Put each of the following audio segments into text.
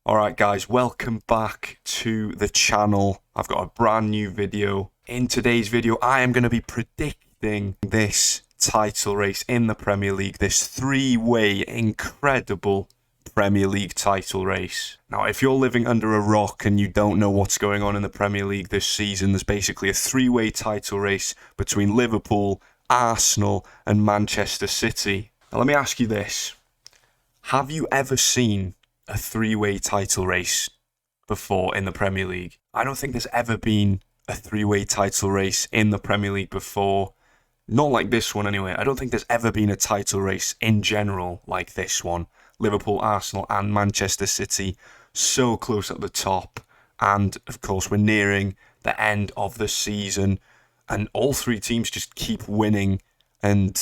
Alright guys, welcome back to the channel. I've got a brand new video. In today's video, I am going to be predicting this title race in the Premier League, this three-way incredible Premier League title race. Now, if you're living under a rock and you don't know what's going on in the Premier League this season, there's basically a three-way title race between Liverpool, Arsenal and Manchester City. Now, let me ask you this. Have you ever seen a three-way title race before in the Premier League? I don't think there's ever been a three-way title race in the Premier League before. Not like this one anyway. I don't think there's ever been a title race in general like this one. Liverpool, Arsenal and Manchester City so close at the top. And of course we're nearing the end of the season and all three teams just keep winning and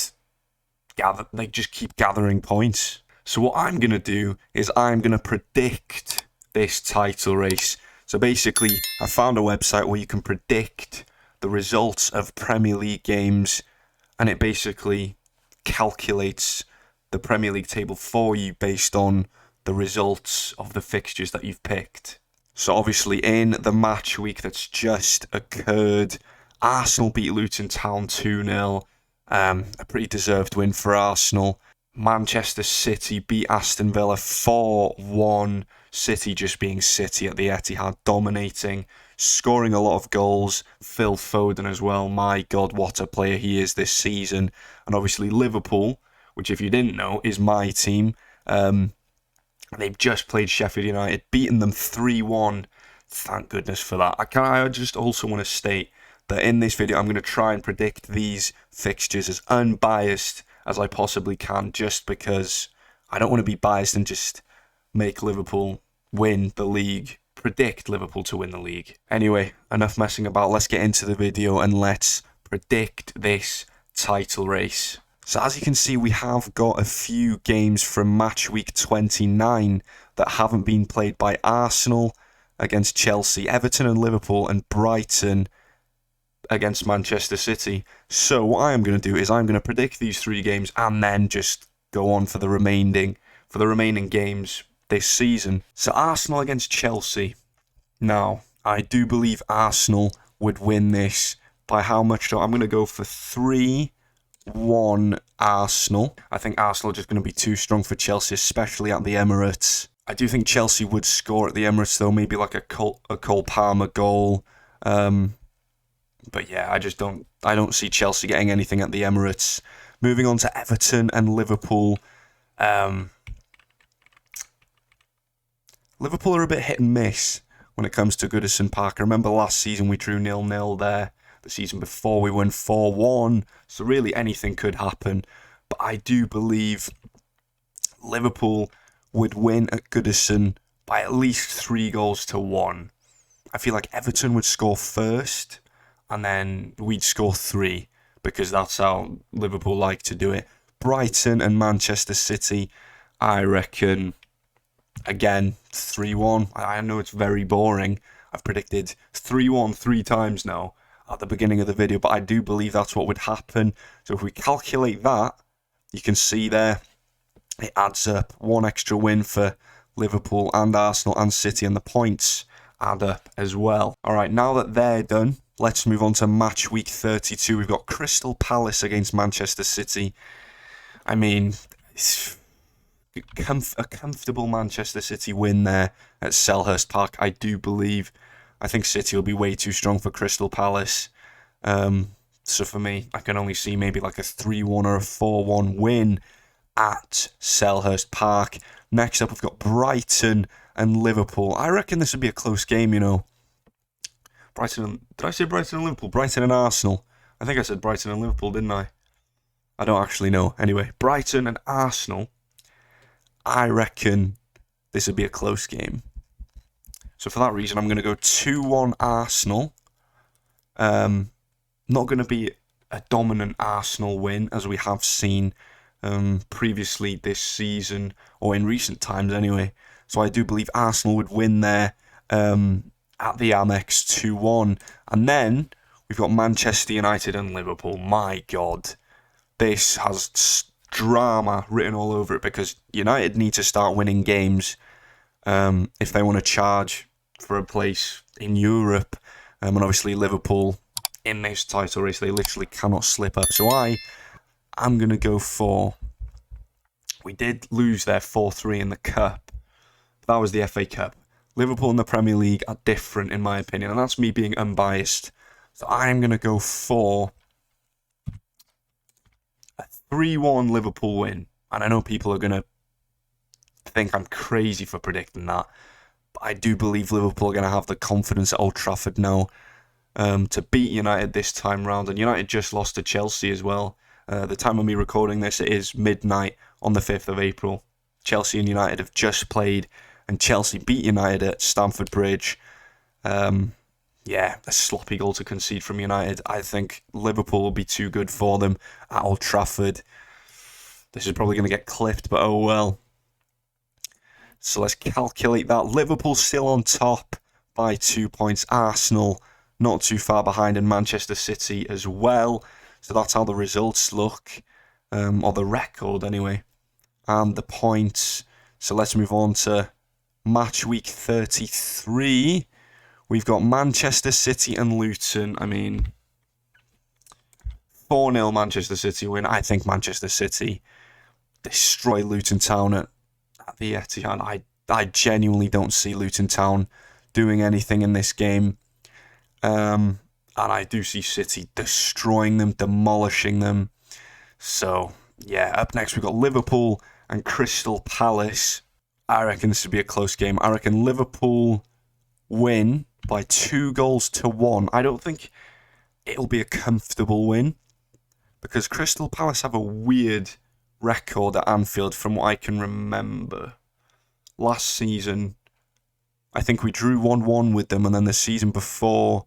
just keep gathering points. So what I'm going to do is I'm going to predict this title race. So basically, I found a website where you can predict the results of Premier League games, and it basically calculates the Premier League table for you based on the results of the fixtures that you've picked. So obviously, in the match week that's just occurred, Arsenal beat Luton Town 2-0. A pretty deserved win for Arsenal. Manchester City beat Aston Villa 4-1. City just being City at the Etihad, dominating, scoring a lot of goals. Phil Foden as well. My God, what a player he is this season. And obviously Liverpool, which if you didn't know, is my team. They've just played Sheffield United, beaten them 3-1. Thank goodness for that. I just also want to state that in this video, I'm going to try and predict these fixtures as unbiased as I possibly can, just because I don't want to be biased and just make Liverpool win the league, predict Liverpool to win the league. Anyway, enough messing about, let's get into the video and let's predict this title race. So as you can see, we have got a few games from match week 29 that haven't been played by Arsenal against Chelsea, Everton and Liverpool, and Brighton against Manchester City. So what I am going to do is I'm going to predict these three games and then just go on for the remaining games this season. So Arsenal against Chelsea. Now, I do believe Arsenal would win this. By how much though? I'm going to go for 3-1 Arsenal. I think Arsenal are just going to be too strong for Chelsea, especially at the Emirates. I do think Chelsea would score at the Emirates though, maybe like a Cole Palmer goal. But yeah, I don't see Chelsea getting anything at the Emirates. Moving on to Everton and Liverpool. Liverpool are a bit hit and miss when it comes to Goodison Park. I remember last season we drew 0-0 there. The season before we won 4-1. So really anything could happen. But I do believe Liverpool would win at Goodison by at least 3-1. I feel like Everton would score first, and then we'd score 3, because that's how Liverpool like to do it. Brighton and Manchester City, I reckon, again, 3-1. I know it's very boring. I've predicted 3-1 3 times now at the beginning of the video, but I do believe that's what would happen. So if we calculate that, you can see there, it adds up. One extra win for Liverpool and Arsenal and City, and the points add up as well. Alright, now that they're done, let's move on to match week 32. We've got Crystal Palace against Manchester City. I mean, it's a comfortable Manchester City win there at Selhurst Park, I do believe. I think City will be way too strong for Crystal Palace. So for me, I can only see maybe like a 3-1 or a 4-1 win at Selhurst Park. Next up, we've got Brighton and Liverpool. I reckon this would be a close game, you know. Did I say Brighton and Liverpool? Brighton and Arsenal. I think I said Brighton and Liverpool, didn't I? I don't actually know. Anyway, Brighton and Arsenal. I reckon this would be a close game. So for that reason, I'm going to go 2-1 Arsenal. Not going to be a dominant Arsenal win, as we have seen previously this season, or in recent times anyway. So I do believe Arsenal would win there at the Amex 2-1. And then we've got Manchester United and Liverpool. My God, this has drama written all over it, because United need to start winning games if they want to charge for a place in Europe. And obviously Liverpool in this title race, they literally cannot slip up. So I'm going to go for... We did lose there 4-3 in the Cup. That was the FA Cup. Liverpool and the Premier League are different in my opinion, and that's me being unbiased. So I'm going to go for a 3-1 Liverpool win. And I know people are going to think I'm crazy for predicting that, but I do believe Liverpool are going to have the confidence at Old Trafford now to beat United this time round. And United just lost to Chelsea as well. The time of me recording this, it is midnight on the 5th of April. Chelsea and United have just played, and Chelsea beat United at Stamford Bridge. A sloppy goal to concede from United. I think Liverpool will be too good for them at Old Trafford. This is probably going to get clipped, but oh well. So let's calculate that. Liverpool still on top by 2 points. Arsenal not too far behind, and Manchester City as well. So that's how the results look, or the record anyway, and the points. So let's move on to match week 33. We've got Manchester City and Luton. 4-0 Manchester City win. I think Manchester City destroy Luton Town at the Etihad. I genuinely don't see Luton Town doing anything in this game. And I do see City destroying them, demolishing them. So, yeah, up next we've got Liverpool and Crystal Palace. I reckon this would be a close game. I reckon Liverpool win by 2-1. I don't think it'll be a comfortable win, because Crystal Palace have a weird record at Anfield from what I can remember. Last season, I think we drew 1-1 with them, and then the season before,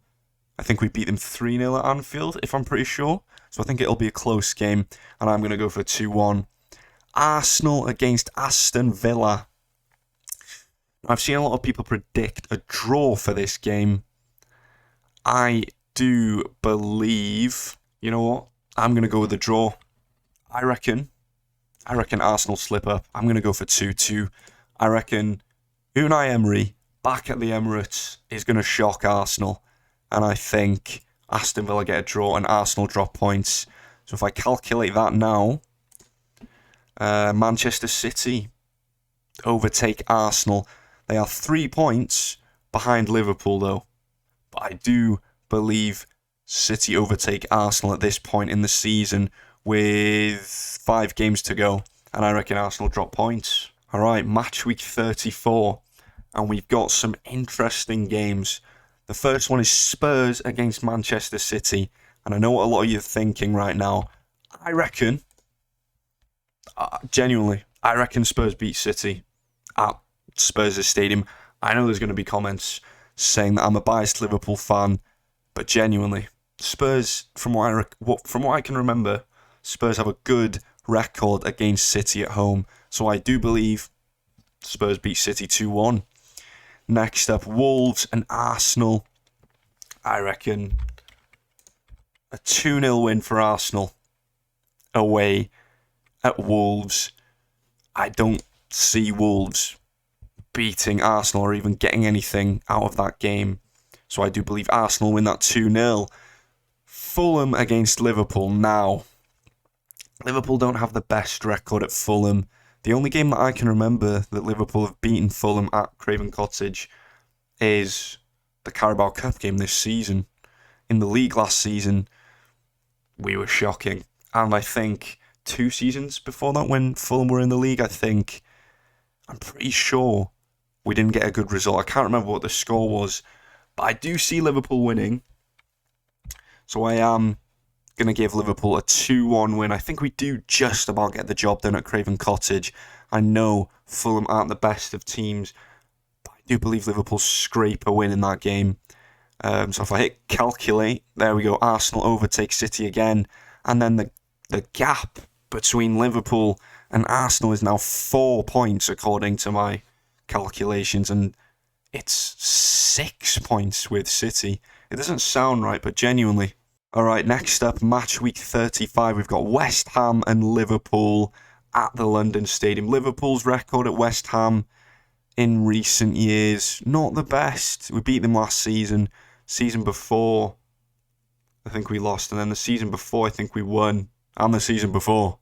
I think we beat them 3-0 at Anfield, if I'm pretty sure. So I think it'll be a close game, and I'm going to go for 2-1. Arsenal against Aston Villa. I've seen a lot of people predict a draw for this game. I do believe... You know what? I'm going to go with the draw. I reckon Arsenal slip up. I'm going to go for 2-2. I reckon Unai Emery, back at the Emirates, is going to shock Arsenal. And I think Aston Villa get a draw and Arsenal drop points. So if I calculate that now, Manchester City overtake Arsenal. They are 3 points behind Liverpool, though. But I do believe City overtake Arsenal at this point in the season with 5 games to go. And I reckon Arsenal drop points. All right, match week 34. And we've got some interesting games. The first one is Spurs against Manchester City. And I know what a lot of you are thinking right now. I reckon, genuinely, I reckon Spurs beat City at Spurs' stadium. I know there's going to be comments saying that I'm a biased Liverpool fan, but genuinely, Spurs, from what I can remember, Spurs have a good record against City at home. So I do believe Spurs beat City 2-1. Next up, Wolves and Arsenal. I reckon a 2-0 win for Arsenal away at Wolves. I don't see Wolves beating Arsenal or even getting anything out of that game. So I do believe Arsenal win that 2-0. Fulham against Liverpool. Now, Liverpool don't have the best record at Fulham. The only game that I can remember that Liverpool have beaten Fulham at Craven Cottage is the Carabao Cup game this season. In the league last season, we were shocking. And I think 2 seasons before that, when Fulham were in the league, I'm pretty sure we didn't get a good result. I can't remember what the score was, but I do see Liverpool winning. So I am going to give Liverpool a 2-1 win. I think we do just about get the job done at Craven Cottage. I know Fulham aren't the best of teams, but I do believe Liverpool scrape a win in that game. So if I hit calculate, there we go. Arsenal overtake City again. And then the gap between Liverpool and Arsenal is now 4 points according to my calculations. And it's 6 points with City. It doesn't sound right, but genuinely. All right, next up, match week 35. We've got West Ham and Liverpool at the London Stadium. Liverpool's record at West Ham in recent years. Not the best. We beat them last season. Season before, I think we lost. And then the season before, I think we won. And the season before.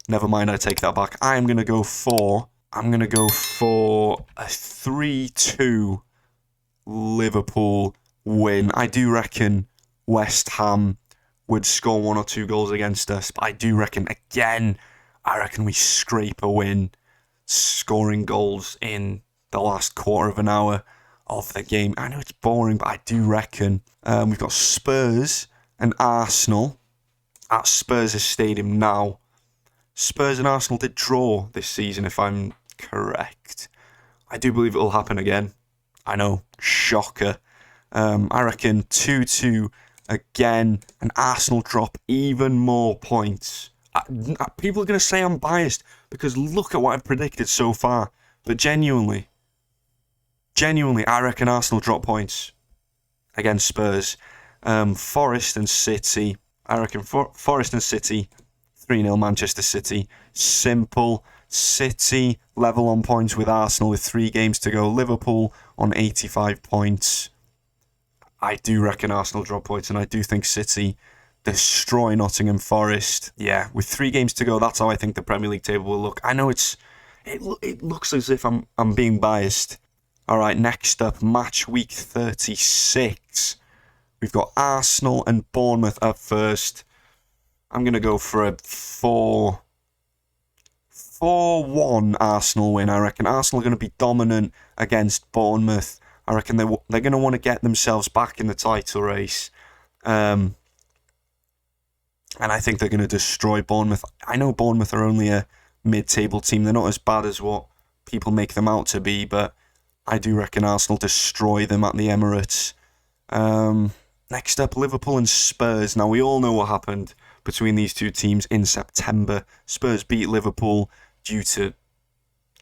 Never mind, I take that back. I'm going to go for a 3-2 Liverpool win. I do reckon West Ham would score 1 or 2 goals against us. But I do reckon, again, we scrape a win, scoring goals in the last quarter of an hour of the game. I know it's boring, but I do reckon. We've got Spurs and Arsenal at Spurs' stadium now. Spurs and Arsenal did draw this season, if I'm correct. I do believe it will happen again. I know, shocker. I reckon 2-2 again, and Arsenal drop even more points. People are going to say I'm biased because look at what I've predicted so far. But genuinely, I reckon Arsenal drop points against Spurs. Forest and City. I reckon Forest and City, 3-0 Manchester City. Simple. City level on points with Arsenal with 3 games to go. Liverpool on 85 points. I do reckon Arsenal drop points, and I do think City destroy Nottingham Forest. Yeah, with 3 games to go, that's how I think the Premier League table will look. I know it looks as if I'm being biased. All right, next up, match week 36. We've got Arsenal and Bournemouth up first. I'm going to go for a 4-1 Arsenal win. I reckon Arsenal are going to be dominant against Bournemouth. I reckon they're going to want to get themselves back in the title race. And I think they're going to destroy Bournemouth. I know Bournemouth are only a mid-table team. They're not as bad as what people make them out to be, but I do reckon Arsenal destroy them at the Emirates. Next up, Liverpool and Spurs. Now, we all know what happened between these two teams in September. Spurs beat Liverpool due to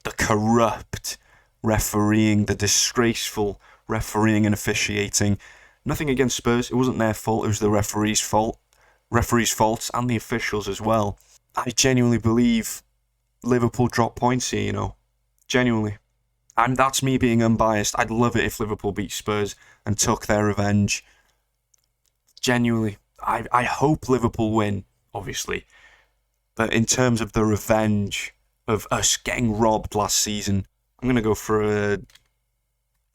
the corrupt refereeing, the disgraceful refereeing and officiating. Nothing against Spurs. It wasn't their fault. It was the referee's faults and the officials as well. I genuinely believe Liverpool dropped points here, Genuinely. And that's me being unbiased. I'd love it if Liverpool beat Spurs and took their revenge. Genuinely. I hope Liverpool win, obviously. But in terms of the revenge of us getting robbed last season, I'm going to go for a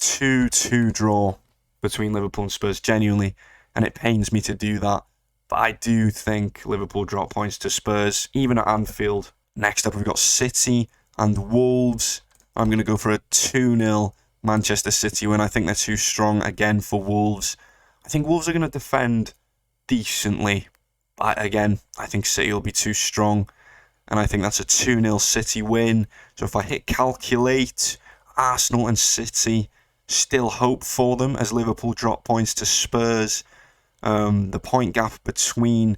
2-2 draw between Liverpool and Spurs, genuinely. And it pains me to do that. But I do think Liverpool drop points to Spurs, even at Anfield. Next up, we've got City and Wolves. I'm going to go for a 2-0 Manchester City win. I think they're too strong again for Wolves. I think Wolves are going to defend decently. But again, I think City will be too strong. And I think that's a 2-0 City win. So if I hit calculate, Arsenal and City, still hope for them as Liverpool drop points to Spurs. The point gap between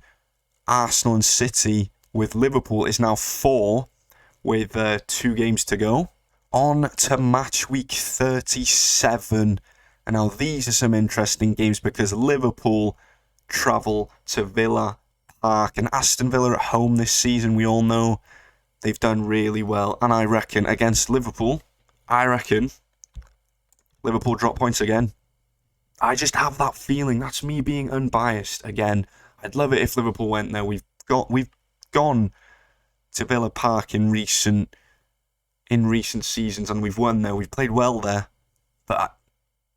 Arsenal and City with Liverpool is now 4 with 2 games to go. On to match week 37. And now these are some interesting games because Liverpool travel to Villa Park and Aston Villa at home this season. We all know they've done really well. And I reckon against Liverpool, Liverpool drop points again. I just have that feeling. That's me being unbiased again. I'd love it if Liverpool went there. We've gone to Villa Park in recent seasons and we've won there. We've played well there. But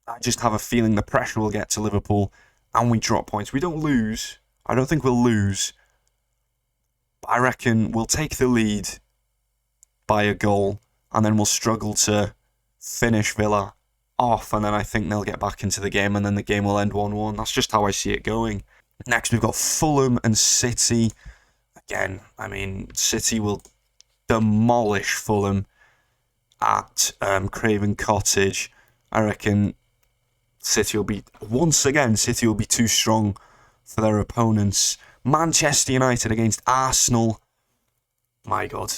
I just have a feeling the pressure will get to Liverpool and we drop points. We don't lose. I don't think we'll lose. But I reckon we'll take the lead by a goal and then we'll struggle to finish Villa off, and then I think they'll get back into the game and then the game will end 1-1. That's just how I see it going. Next, we've got Fulham and City. Again, City will demolish Fulham at Craven Cottage. I reckon City will be too strong for their opponents. Manchester United against Arsenal. My God.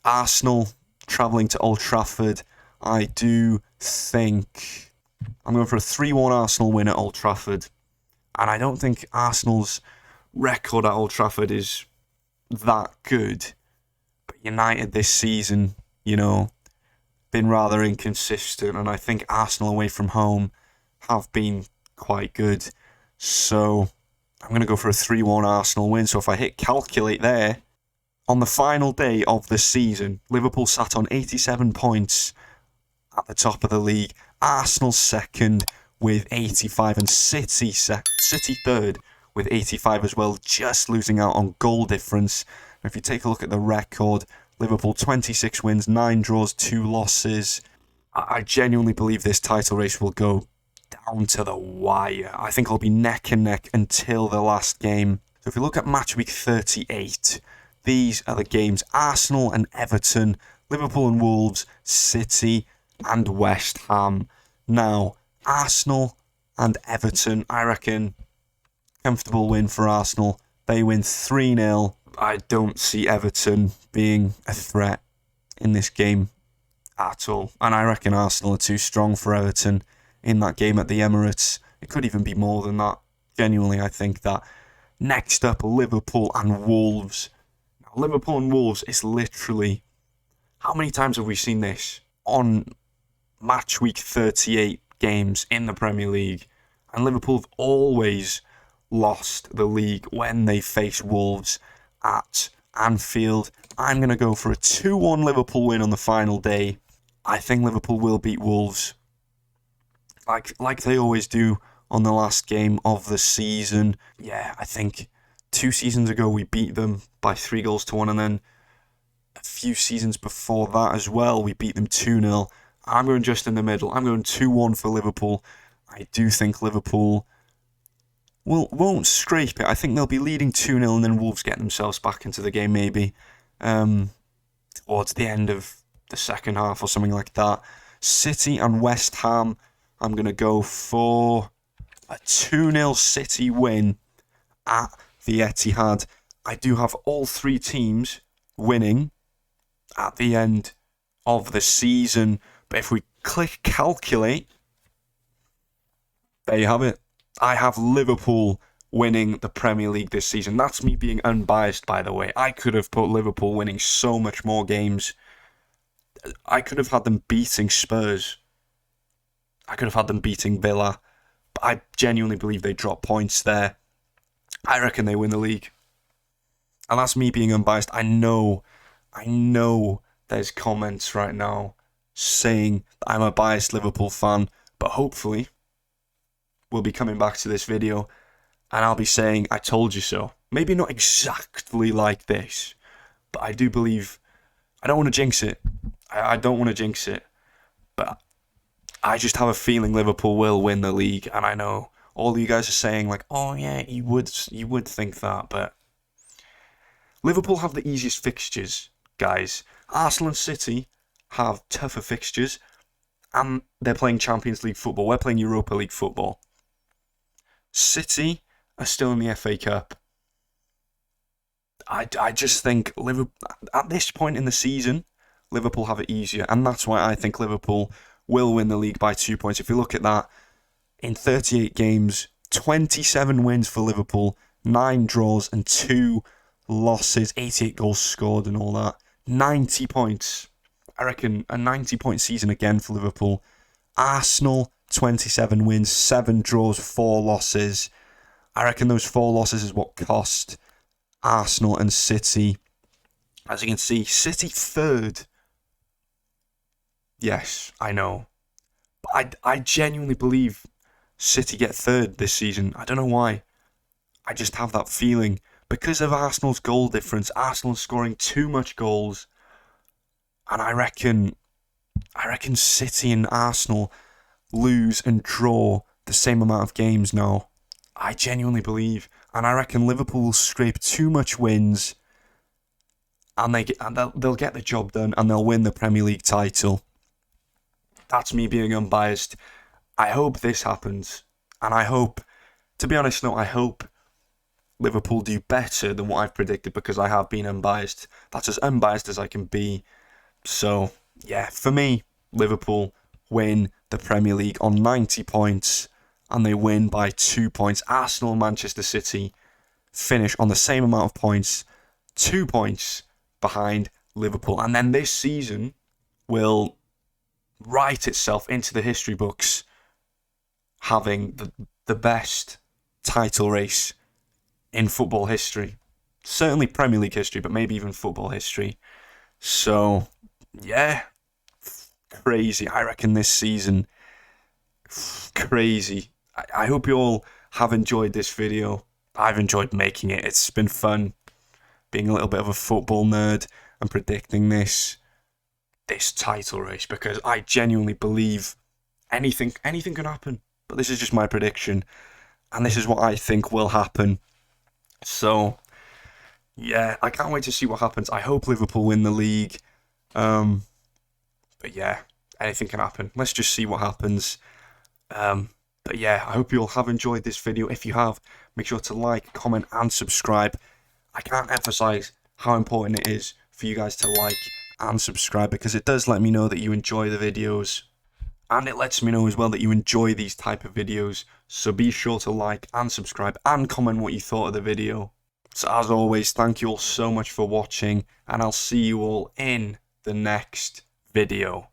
Arsenal travelling to Old Trafford. I do think I'm going for a 3-1 Arsenal win at Old Trafford. And I don't think Arsenal's record at Old Trafford is that good. But United this season, been rather inconsistent, and I think Arsenal away from home have been quite good. So I'm going to go for a 3-1 Arsenal win. So if I hit calculate there, on the final day of the season, Liverpool sat on 87 points at the top of the league. Arsenal second with 85 and City third with 85 as well, just losing out on goal difference. And if you take a look at the record, Liverpool 26 wins, 9 draws, 2 losses. I genuinely believe this title race will go down to the wire. I think it'll be neck and neck until the last game. So if you look at match week 38, these are the games: Arsenal and Everton, Liverpool and Wolves, City and West Ham. Now, Arsenal and Everton, I reckon comfortable win for Arsenal. They win 3-0. I don't see Everton being a threat in this game at all. And I reckon Arsenal are too strong for Everton in that game at the Emirates. It could even be more than that. Genuinely, I think that. Next up, Liverpool and Wolves. Now, Liverpool and Wolves is literally... How many times have we seen this on match week 38 games in the Premier League? And Liverpool have always lost the league when they face Wolves at Anfield. I'm going to go for a 2-1 Liverpool win on the final day. I think Liverpool will beat Wolves like they always do on the last game of the season. Yeah, I think 2 seasons ago we beat them by 3-1, and then a few seasons before that as well we beat them 2-0. I'm going just in the middle. I'm going 2-1 for Liverpool. I do think Liverpool won't scrape it. I think they'll be leading 2-0 and then Wolves get themselves back into the game maybe towards the end of the second half or something like that. City and West Ham, I'm going to go for a 2-0 City win at the Etihad. I do have all 3 teams winning at the end of the season. But if we click calculate, there you have it. I have Liverpool winning the Premier League this season. That's me being unbiased, by the way. I could have put Liverpool winning so much more games. I could have had them beating Spurs. I could have had them beating Villa. But I genuinely believe they drop points there. I reckon they win the league. And that's me being unbiased. I know there's comments right now saying that I'm a biased Liverpool fan. But hopefully we'll be coming back to this video and I'll be saying, I told you so. Maybe not exactly like this, but I do believe, I don't want to jinx it. I don't want to jinx it, but I just have a feeling Liverpool will win the league. And I know all of you guys are saying like, oh yeah, you would think that, but Liverpool have the easiest fixtures, guys. Arsenal and City have tougher fixtures and they're playing Champions League football. We're playing Europa League football. City are still in the FA Cup. I just think at this point in the season, Liverpool have it easier, and that's why I think Liverpool will win the league by 2 points. If you look at that, in 38 games, 27 wins for Liverpool, 9 draws and 2 losses, 88 goals scored and all that. 90 points. I reckon a 90-point season again for Liverpool. Arsenal, 27 wins, 7 draws, 4 losses. I reckon those 4 losses is what cost Arsenal and City. As you can see, City third. Yes, I know. But I genuinely believe City get third this season. I don't know why. I just have that feeling. Because of Arsenal's goal difference, Arsenal scoring too much goals. And I reckon City and Arsenal lose and draw the same amount of games now. I genuinely believe. And I reckon Liverpool will scrape too much wins and they'll get the job done and they'll win the Premier League title. That's me being unbiased. I hope this happens. And I hope, to be honest, I hope Liverpool do better than what I've predicted because I have been unbiased. That's as unbiased as I can be. So, yeah, for me, Liverpool win the Premier League on 90 points and they win by 2 points. Arsenal and Manchester City finish on the same amount of points, 2 points behind Liverpool. And then this season will write itself into the history books, having the best title race in football history. Certainly Premier League history, but maybe even football history. So, yeah, crazy. I reckon this season, crazy. I hope you all have enjoyed this video. I've enjoyed making it. It's been fun being a little bit of a football nerd and predicting this title race, because I genuinely believe anything can happen. But this is just my prediction, and this is what I think will happen. So, yeah, I can't wait to see what happens. I hope Liverpool win the league. But yeah, anything can happen. Let's just see what happens. But yeah, I hope you all have enjoyed this video. If you have, make sure to like, comment, and subscribe. I can't emphasize how important it is for you guys to like and subscribe, because it does let me know that you enjoy the videos, and it lets me know as well that you enjoy these type of videos. So be sure to like and subscribe and comment what you thought of the video. So as always, thank you all so much for watching, and I'll see you all in the next video.